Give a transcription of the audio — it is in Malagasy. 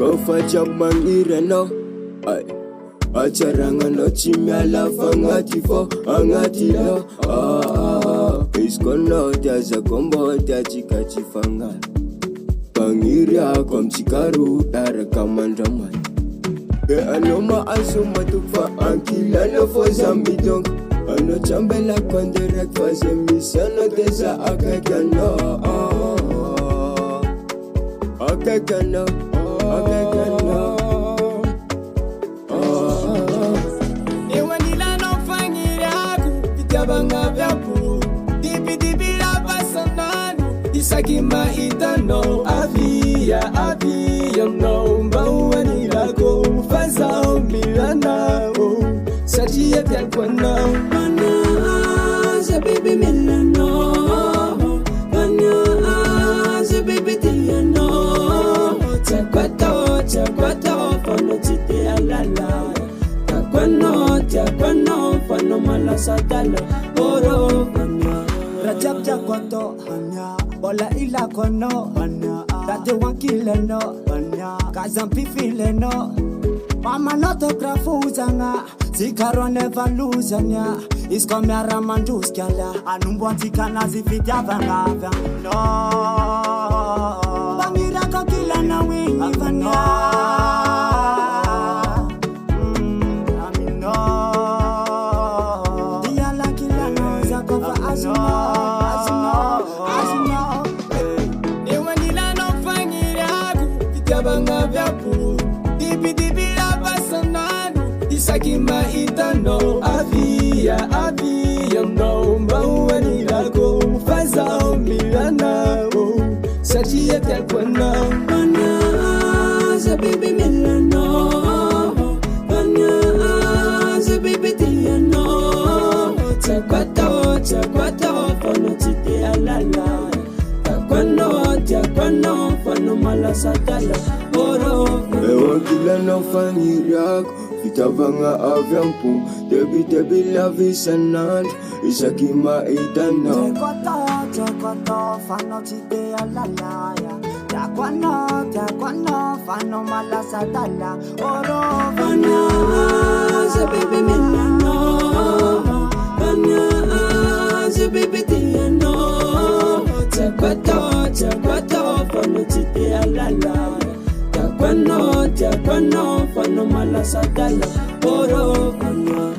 Kofacha mangira no ay acharanga no chimiala fangati fo angati lo iskono jaza kombo jachika chifanga pangiria kom chikaru dara kamandraman ke anoma asuma tukfa ankila no fo zambidong ano chambela konderek fase misano tesa akakano akakano Ewanila no fangiraku Itabanga vyapu Dibi la basananu Isakima itano Avia no Mbawanila go Faza milana Sajia telkwana Bana Zabibi milano Bana Zabibi tiano Chakwato Fano chite alala Takwano Fano malasatala Oro Fano Rajab Jakwato Hanya Bola ila kono Hanya Date wankile no Hanya Kazampi file no Mama notografu uzanga Zikaro never lose anya Iskomi aramandus kyala Anumbu antikana zifidya vanga No Bangira kokila na wingi vanya Ewanila no fangiraku Itabanga vyapu Dibi la basananu Isakima itano Avia no Mbawanila go Faza milana Sajia telkwana Bana Zabibi milano Bana Zabibi tiano Chakwato Fano chite alala Takwano Fano malasatala Oro Ewakila no fangiraku Itabanga avyampu Debi la visanan Isakima itano Chakwato Fano chite alala Takwano Fano malasatala Oro Bana Zabibi milano Bana Zabibi tiano Chakwato Fano chite alala Takwano Fano malasatala Oro Fano